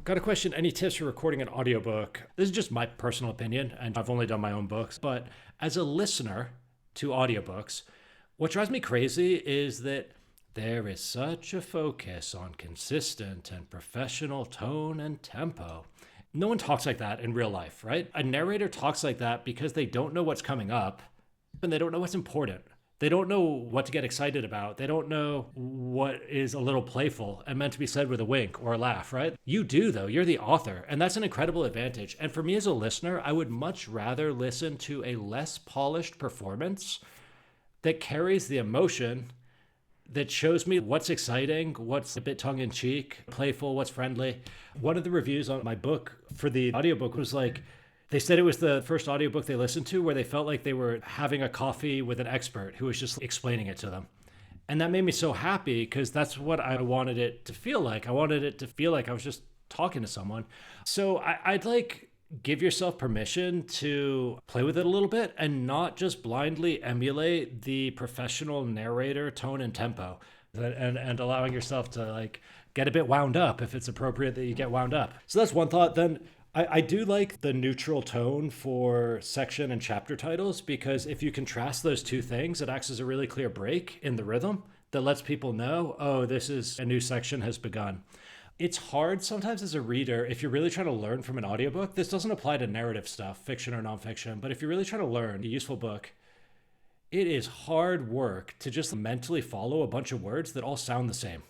Got a question. Any tips for recording an audiobook? This is just my personal opinion, and I've only done my own books. But as a listener to audiobooks, what drives me crazy is that there is such a focus on consistent and professional tone and tempo. No one talks like that in real life, right? A narrator talks like that because they don't know what's coming up and they don't know what's important. They don't know what to get excited about. They don't know what is a little playful and meant to be said with a wink or a laugh, right? You do, though. You're the author, and that's an incredible advantage. And for me as a listener, I would much rather listen to a less polished performance that carries the emotion, that shows me what's exciting, what's a bit tongue-in-cheek, playful, what's friendly. One of the reviews on my book for the audiobook was like, they said it was the first audiobook they listened to where they felt like they were having a coffee with an expert who was just explaining it to them. And that made me so happy because that's what I wanted it to feel like. I wanted it to feel like I was just talking to someone. So I'd like give yourself permission to play with it a little bit and not just blindly emulate the professional narrator tone and tempo, and allowing yourself to like get a bit wound up if it's appropriate that you get wound up. So that's one thought. Then I do like the neutral tone for section and chapter titles, because if you contrast those two things, it acts as a really clear break in the rhythm that lets people know, oh, this is a new section has begun. It's hard sometimes as a reader, if you're really trying to learn from an audiobook, this doesn't apply to narrative stuff, fiction or nonfiction, but if you're really trying to learn a useful book, it is hard work to just mentally follow a bunch of words that all sound the same.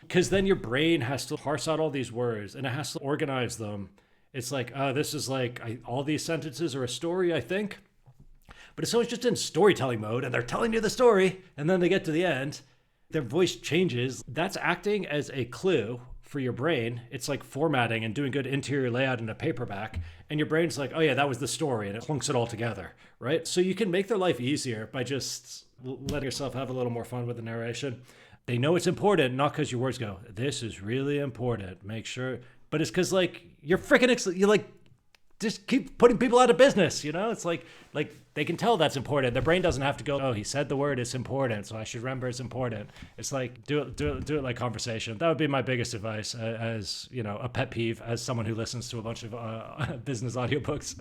Because then your brain has to parse out all these words and it has to organize them. It's like, this is like, all these sentences are a story, I think. But if someone's just in storytelling mode and they're telling you the story and then they get to the end, their voice changes. That's acting as a clue for your brain. It's like formatting and doing good interior layout in a paperback. And your brain's like, oh yeah, that was the story. And it clunks it all together, right? So you can make their life easier by just letting yourself have a little more fun with the narration. They know it's important, not because your words go, this is really important. Make sure. But it's because like you're freaking, you like just keep putting people out of business, you know? It's like they can tell that's important. Their brain doesn't have to go, oh, he said the word, it's important, so I should remember it's important. It's like do it like conversation. That would be my biggest advice as, you know, a pet peeve as someone who listens to a bunch of business audiobooks.